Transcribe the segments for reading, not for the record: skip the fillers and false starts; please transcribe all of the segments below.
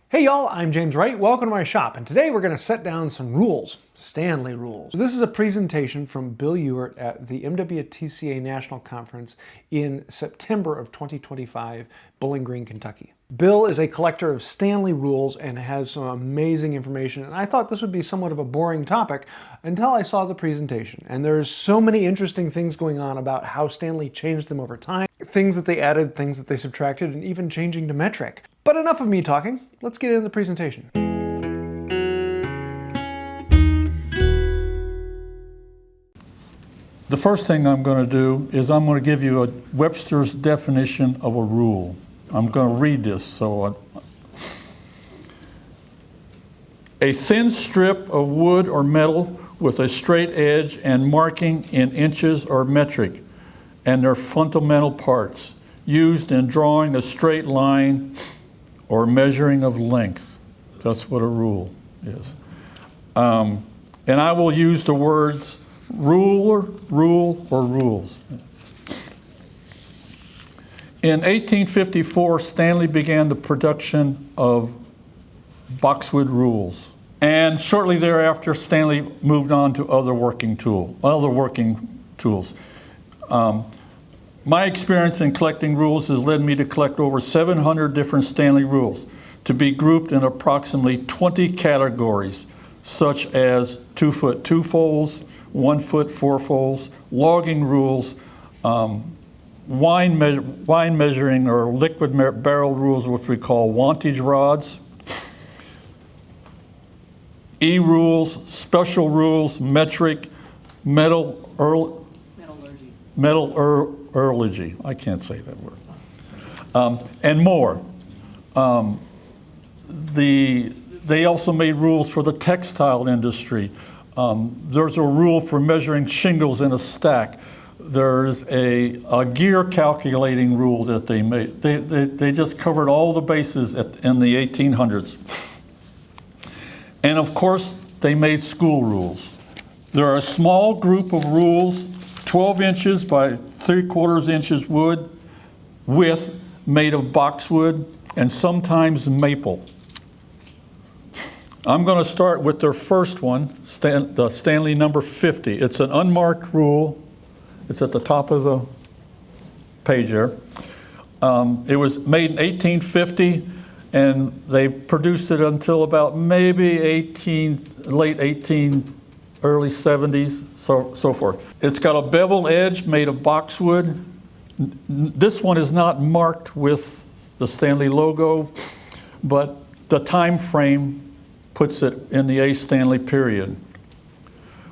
Hey y'all, I'm James Wright. Welcome to my shop, and today we're going to set down some rules, Stanley rules. So this is a presentation from Bill Youart at the MWTCA National Conference in September of 2025, Bowling Green, Kentucky. Bill is a collector of Stanley rules and has some amazing information, and I thought this would be somewhat of a boring topic until I saw the presentation. And there's so many interesting things going on about how Stanley changed them over time, things that they added, things that they subtracted, and even changing to metric. But enough of me talking, let's get into the presentation. The first thing I'm going to do is I'm going to give you a Webster's definition of a rule. I'm going to read this. A thin strip of wood or metal with a straight edge and marking in inches or metric and their fundamental parts, used in drawing a straight line or measuring of length. That's what a rule is. And I will use the words ruler, rule, or rules. In 1854, Stanley began the production of boxwood rules. And shortly thereafter, Stanley moved on to other working tools. My experience in collecting rules has led me to collect over 700 different Stanley rules to be grouped in approximately 20 categories, such as 2-foot 2-folds, 1-foot 4-folds, logging rules, wine measuring or liquid barrel rules, which we call wantage rods, E-rules, special rules, metric, metallurgy. I can't say that word. And more. They also made rules for the textile industry. There's a rule for measuring shingles in a stack. There's a gear calculating rule that they made. They just covered all the bases in the 1800s. And of course, they made school rules. There are a small group of rules, 12 inches by 3/4 inches wood, width, made of boxwood and sometimes maple. I'm going to start with their first one, the Stanley number 50. It's an unmarked rule. It's at the top of the page there. It was made in 1850, and they produced it until about maybe late 18, early 70s, so forth. It's got a bevel edge made of boxwood. This one is not marked with the Stanley logo, but the time frame puts it in the A. Stanley period.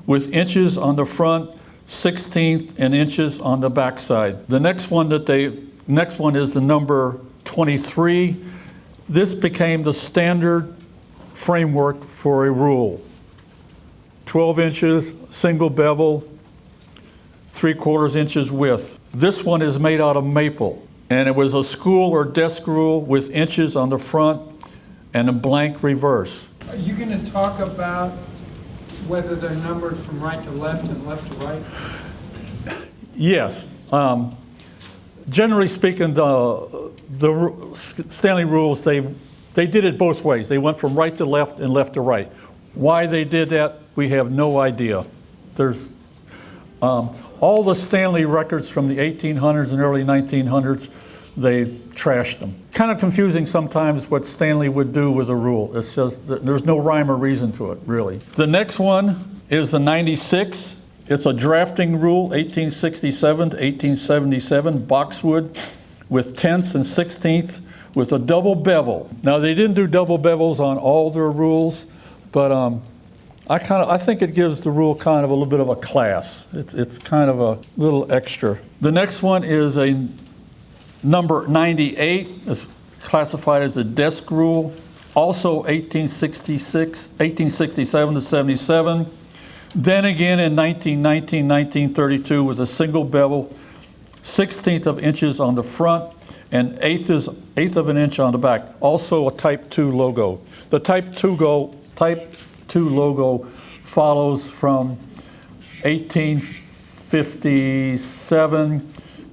With inches on the front, 1/16 and inches on the back side. The next one is the number 23. This became the standard framework for a rule. 12 inches, single bevel, 3/4 inches width. This one is made out of maple, and it was a school or desk rule with inches on the front and a blank reverse. Are you going to talk about whether they're numbered from right to left and left to right? Yes. Generally speaking, the Stanley rules, they did it both ways. They went from right to left and left to right. Why they did that, we have no idea. There's all the Stanley records from the 1800s and early 1900s, they trashed them. Kind of confusing sometimes what Stanley would do with a rule. It's just, there's no rhyme or reason to it, really. The next one is the 96. It's a drafting rule, 1867 to 1877, boxwood with 10ths and 16ths with a double bevel. Now, they didn't do double bevels on all their rules, but I think it gives the rule kind of a little bit of a class. It's kind of a little extra. The next one is a number 98. It's classified as a desk rule. Also 1867 to 77. Then again in 1919, 1932 with a single bevel, 1/16 of inches on the front and eighth of an inch on the back. Also a Type 2 logo. The Type 2 logo follows from 1857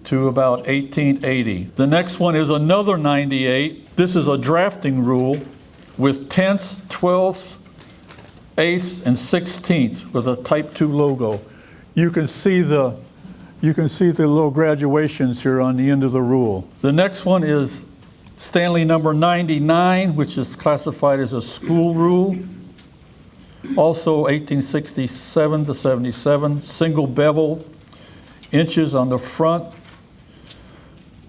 to about 1880. The next one is another 98. This is a drafting rule with tenths, twelfths, eighths, and sixteenths with a Type 2 logo. You can see the little graduations here on the end of the rule. The next one is Stanley number 99, which is classified as a school rule. Also 1867 to 77, single bevel, inches on the front,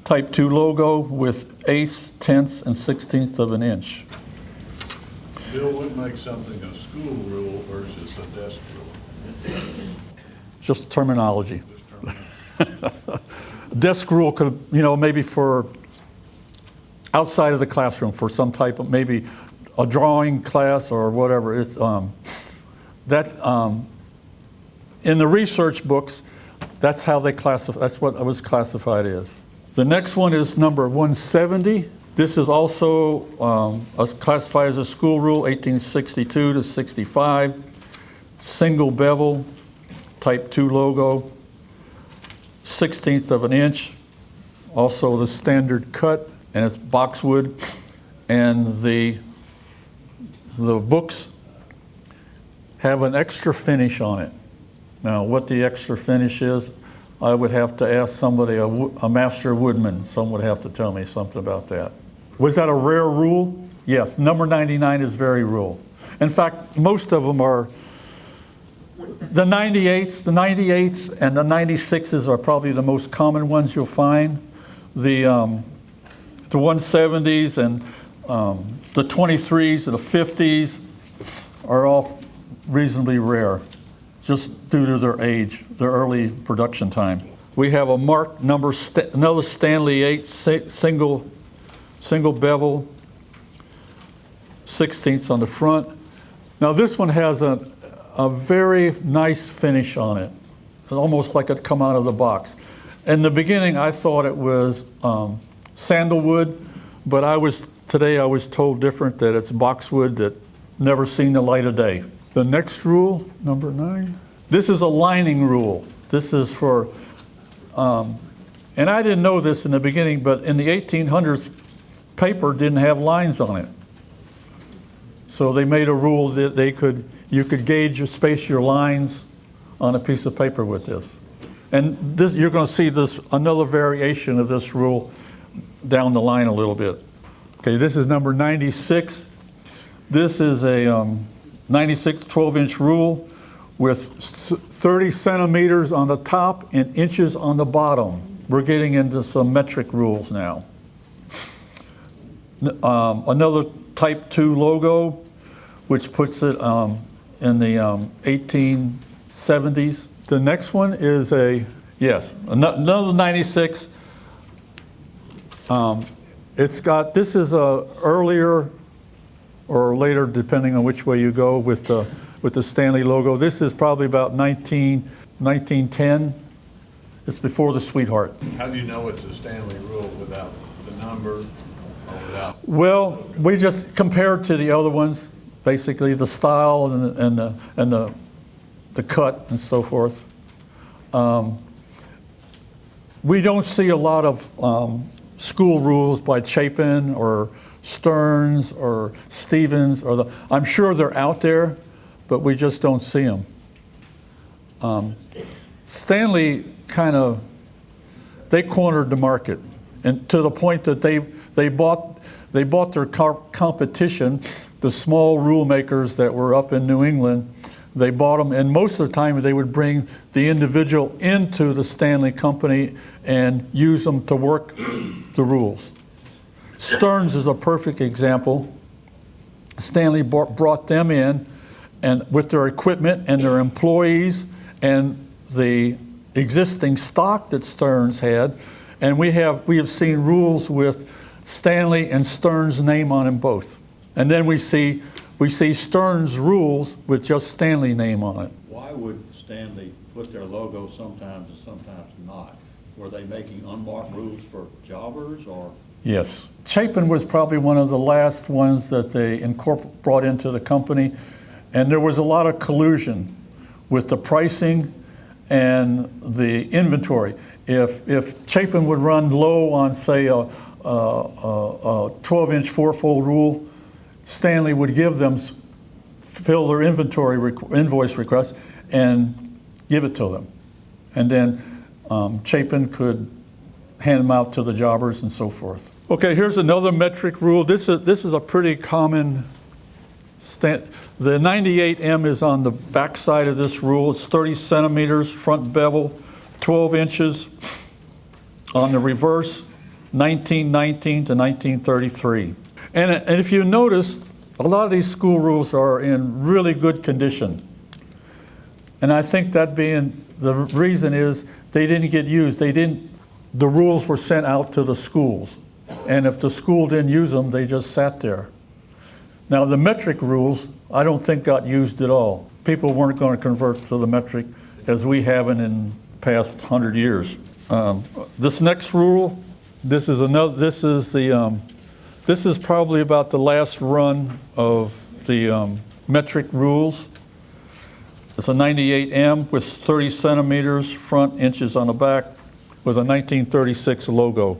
Type 2 logo with eighths, tenths, and sixteenths of an inch. Bill, what makes something a school rule versus a desk rule? Just terminology. Desk rule could, maybe for outside of the classroom for some type of, maybe a drawing class or whatever. It's in the research books, that's how they classify. That's what it was classified as. The next one is number 170. This is also classified as a school rule, 1862 to 65. Single bevel, Type 2 logo, 1/16 of an inch. Also the standard cut, and it's boxwood. And the books have an extra finish on it. Now, what the extra finish is, I would have to ask somebody, a master woodman. Someone would have to tell me something about that. Was that a rare rule? Yes, number 99 is very rare. In fact, most of them are, the 98s and the 96s are probably the most common ones you'll find. The 170s and the 23s and the 50s are all reasonably rare, just due to their age, their early production time. We have a marked number, another Stanley 8 single bevel, 1/16 on the front. Now this one has a very nice finish on it, almost like it come out of the box. In the beginning, I thought it was sandalwood, but today I was told different, that it's boxwood that never seen the light of day. The next rule, number 9, this is a lining rule. This is for, and I didn't know this in the beginning, but in the 1800s, paper didn't have lines on it. So they made a rule that you could gauge or space your lines on a piece of paper with this. And this, you're going to see this, another variation of this rule down the line a little bit. Okay, this is number 96. This is a 96 12-inch rule with 30 centimeters on the top and inches on the bottom. We're getting into some metric rules now. Another Type 2 logo, which puts it in the 1870s. The next one is another 96. This is a earlier or later, depending on which way you go, with the Stanley logo. This is probably about 1910. It's before the Sweetheart. How do you know it's a Stanley rule without the number or without? Well, we just compared to the other ones, basically the style and the cut and so forth. We don't see a lot of school rules by Chapin or Stearns or Stevens, I'm sure they're out there, but we just don't see them. Stanley they cornered the market, and to the point that they bought their competition, the small rule makers that were up in New England. They bought them, and most of the time they would bring the individual into the Stanley company and use them to work the rules. Stearns is a perfect example. Stanley brought them in, and with their equipment and their employees and the existing stock that Stearns had, and we have seen rules with Stanley and Stearns' name on them both. And then we see Stearns rules with just Stanley name on it. Why would Stanley put their logo sometimes and sometimes not? Were they making unmarked rules for jobbers, or? Yes. Chapin was probably one of the last ones that they brought into the company, and there was a lot of collusion with the pricing and the inventory. If Chapin would run low on, say, a 12-inch four-fold rule, Stanley would give them, fill their invoice request and give it to them. And then Chapin could hand them out to the jobbers and so forth. Okay, here's another metric rule. This is a pretty common the 98M is on the back side of this rule. It's 30 centimeters front bevel, 12 inches. On the reverse, 1919 to 1933. And if you notice, a lot of these school rules are in really good condition. And I think that being the reason is they didn't get used. The rules were sent out to the schools. And if the school didn't use them, they just sat there. Now the metric rules, I don't think got used at all. People weren't going to convert to the metric as we haven't in the past 100 years. This next rule, this is probably about the last run of the metric rules. It's a 98M with 30 centimeters front, inches on the back, with a 1936 logo.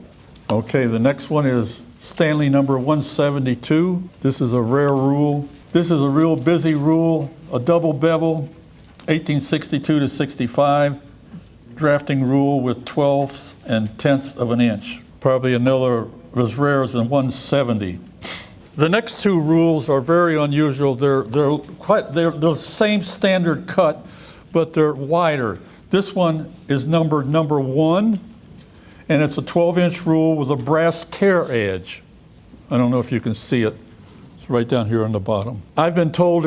Okay, the next one is Stanley number 172. This is a rare rule. This is a real busy rule, a double bevel, 1862 to 65, drafting rule with 12ths and tenths of an inch. Probably another as rare as in 170. The next two rules are very unusual. They're the same standard cut, but they're wider. This one is numbered number 1. And it's a 12-inch rule with a brass tear edge. I don't know if you can see it. It's right down here on the bottom. I've been told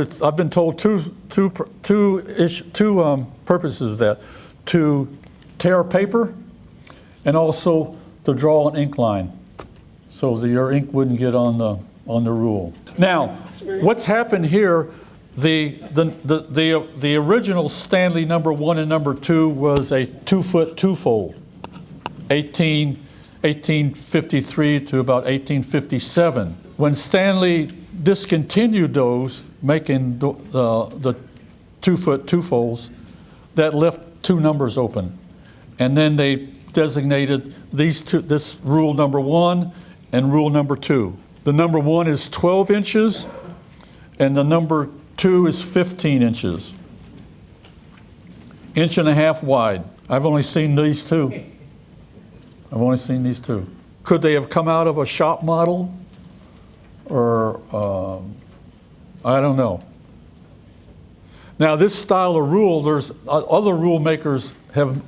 two purposes of that: to tear paper, and also to draw an ink line, so that your ink wouldn't get on the rule. Now, what's happened here? The original Stanley number 1 and number 2 was a 2-foot two-fold. 1853 to about 1857. When Stanley discontinued those, making the 2-foot two-folds, that left 2 numbers open. And then they designated this rule number 1 and rule number 2. The number 1 is 12 inches and the number 2 is 15 inches. 1.5 inches wide. I've only seen these two. Could they have come out of a shop model? Or, I don't know. Now this style of rule, there's other rule makers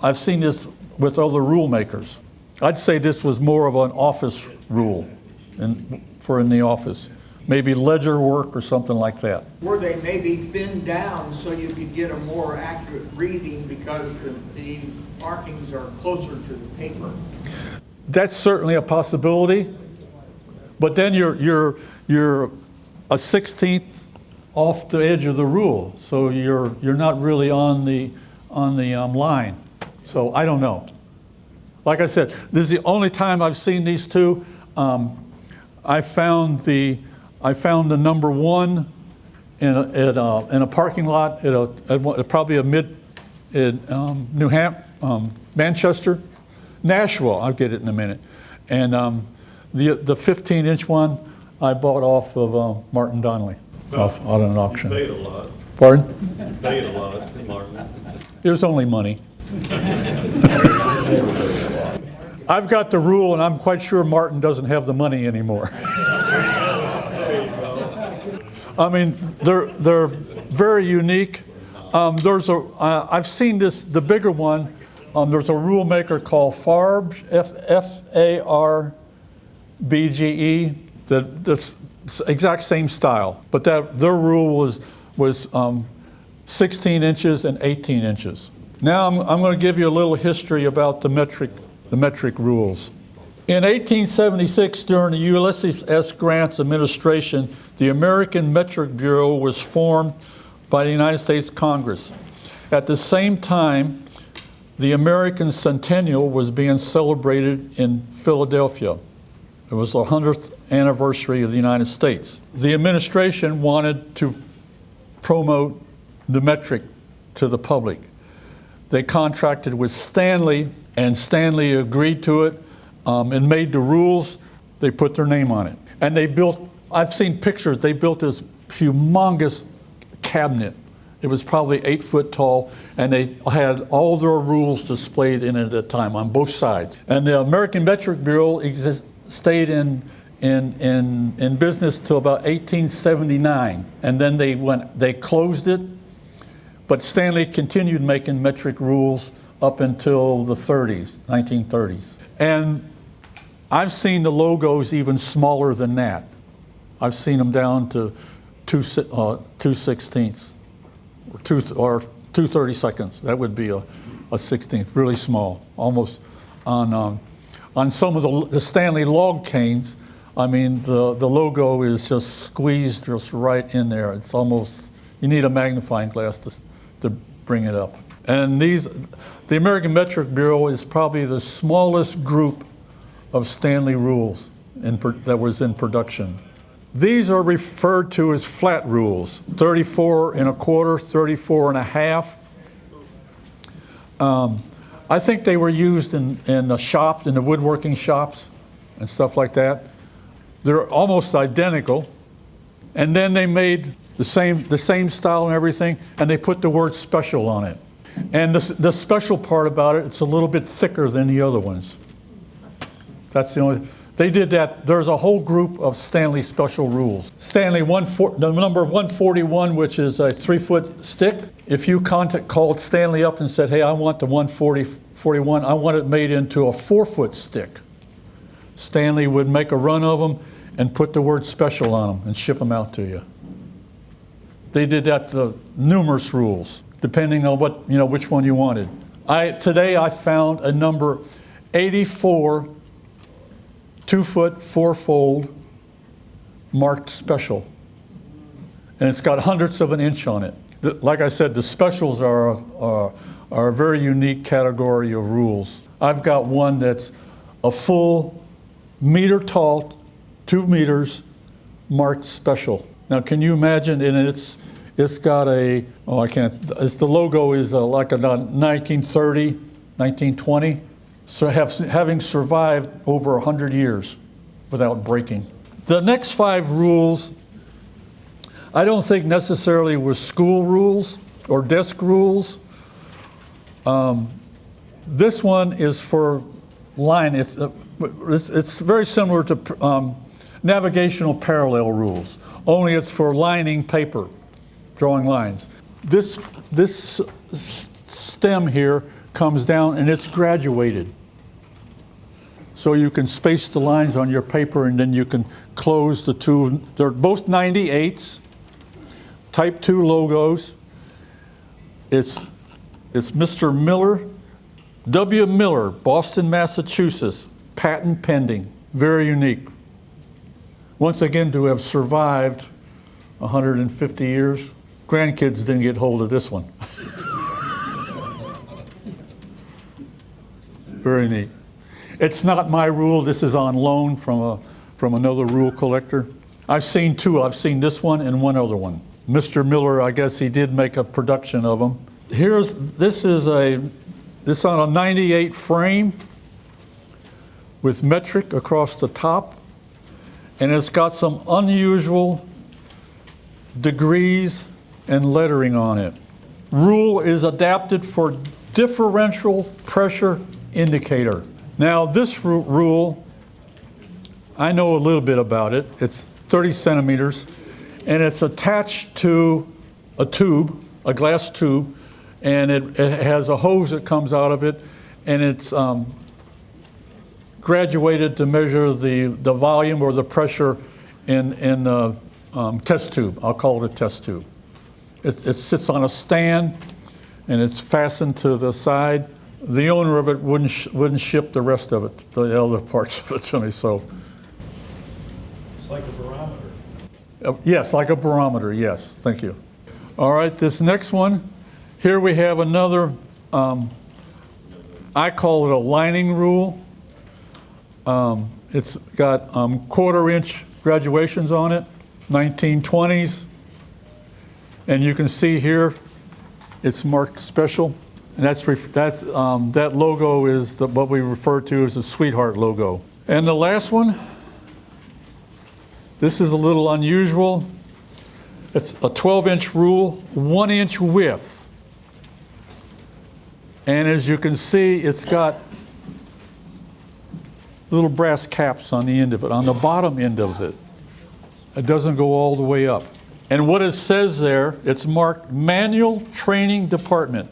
I've seen this with other rule makers. I'd say this was more of an office rule for in the office. Maybe ledger work or something like that. Were they maybe thinned down so you could get a more accurate reading because the markings are closer to the paper? That's certainly a possibility, but then you're a 16th off the edge of the rule, so you're not really on the line. So I don't know. Like I said, this is the only time I've seen these two. I found the number 1 in a parking lot at probably a Manchester. Nashville, I'll get it in a minute. And the 15-inch one I bought off of Martin Donnelly off on an auction. You paid a lot. Pardon? You paid a lot, Martin. It was only money. I've got the rule, and I'm quite sure Martin doesn't have the money anymore. I mean, they're very unique. I've seen the bigger one. There's a rule maker called Farbge, F-A-R-B-G-E, that's exact same style, but their rule was 16 inches and 18 inches. Now I'm going to give you a little history about the metric rules. In 1876, during the Ulysses S. Grant's administration, the American Metric Bureau was formed by the United States Congress. At the same time, the American Centennial was being celebrated in Philadelphia. It was the 100th anniversary of the United States. The administration wanted to promote the metric to the public. They contracted with Stanley, and Stanley agreed to it and made the rules. They put their name on it. And they built I've seen pictures. They built this humongous cabinet. It was probably 8 foot tall, and they had all their rules displayed in it at the time on both sides. And the American Metric Bureau stayed in business till about 1879, and then they closed it. But Stanley continued making metric rules up until the 1930s. And I've seen the logos even smaller than that. I've seen them down to 2/16 or 2/32. That would be a 16th, really small, almost on some of the Stanley log canes. I mean, the logo is just squeezed just right in there. It's almost, you need a magnifying glass to bring it up. And the American Metric Bureau is probably the smallest group of Stanley rules that was in production. These are referred to as flat rules, 34 1/4, 34 1/2. I think they were used in the shops, in the woodworking shops and stuff like that. They're almost identical. And then they made the same style and everything, and they put the word special on it. And the special part about it, it's a little bit thicker than the other ones. That's the only, they did that. There's a whole group of Stanley special rules. Stanley, the number 141, which is a 3-foot stick. If you called Stanley up and said, hey, I want the 141, I want it made into a 4-foot stick. Stanley would make a run of them and put the word special on them and ship them out to you. They did that to numerous rules, depending on which one you wanted. Today I found a number 84, 2-foot, 4-fold, marked special. And it's got 1/100 of an inch on it. Like I said, the specials are a very unique category of rules. I've got one that's a full meter tall, 2 meters, marked special. Now, can you imagine? And it's got the logo is like a 1930, 1920. So having survived over 100 years without breaking. The next 5 rules, I don't think necessarily were school rules or desk rules. This one is for line. It's very similar to navigational parallel rules, only it's for lining paper, drawing lines. This stem here comes down and it's graduated. So you can space the lines on your paper and then you can close the two. They're both 98s, type 2 logos. It's Mr. Miller, W. Miller, Boston, Massachusetts, patent pending, very unique. Once again, to have survived 150 years, grandkids didn't get hold of this one. Very neat. It's not my rule. This is on loan from another rule collector. I've seen 2. I've seen this one and one other one. Mr. Miller, I guess he did make a production of them. This on a 98 frame with metric across the top, and it's got some unusual degrees and lettering on it. Rule is adapted for differential pressure indicator. Now this rule, I know a little bit about it. It's 30 centimeters, and it's attached to a tube, a glass tube, and it has a hose that comes out of it, and it's graduated to measure the volume or the pressure in the test tube. I'll call it a test tube. It sits on a stand, and it's fastened to the side. The owner of it wouldn't ship the rest of it, the other parts of it to me. So It's like a barometer. yes, like a barometer. Yes, thank you. All right, this next one. Here we have another. I call it a lining rule. It's got 1/4 inch graduations on it, 1920s. And you can see here, it's marked special. And that logo is what we refer to as a sweetheart logo. And the last one, This is a little unusual. It's a 12-inch rule, 1-inch width. And as you can see, it's got little brass caps on the end of it, on the bottom end of it. It doesn't go all the way up. And what it says there, it's marked Manual Training Department,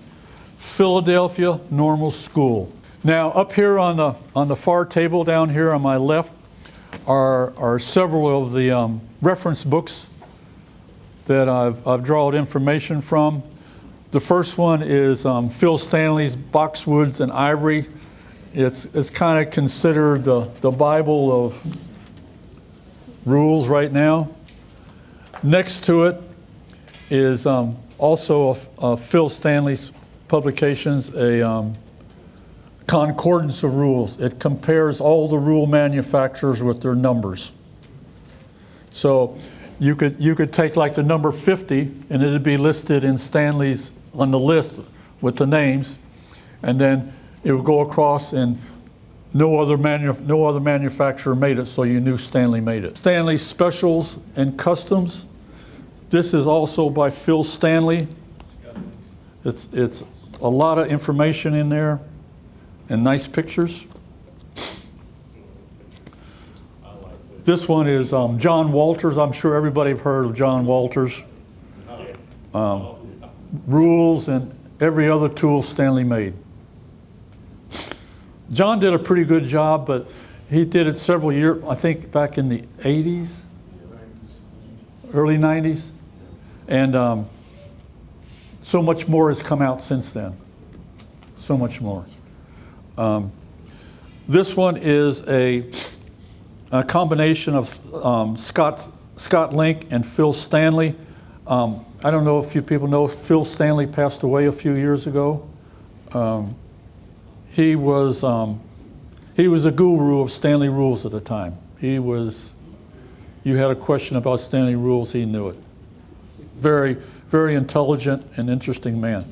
Philadelphia Normal School. Now, up here on the far table down here on my left are several of the reference books that I've drawn information from. The first one is Phil Stanley's Boxwoods and Ivory. It's kind of considered the Bible of rules right now. Next to it is also Phil Stanley's publications, a concordance of rules. It compares all the rule manufacturers with their numbers. So you could take like the number 50 and it'd be listed in Stanley's on the list with the names, and then it would go across and no other manufacturer made it, so you knew Stanley made it. Stanley Specials and Customs. This is also by Phil Stanley. It's a lot of information in there and nice pictures. This one is John Walters. I'm sure everybody have heard of John Walters. Rules and every other tool Stanley made. John did a pretty good job, but he did it several years, I think back in the 80s, early 90s. And so much more has come out since then. So much more. This one is a combination of Scott Link and Phil Stanley. I don't know if you people know, Phil Stanley passed away a few years ago. He was the guru of Stanley rules at the time. You had a question about Stanley rules, he knew it. Very, very intelligent and interesting man.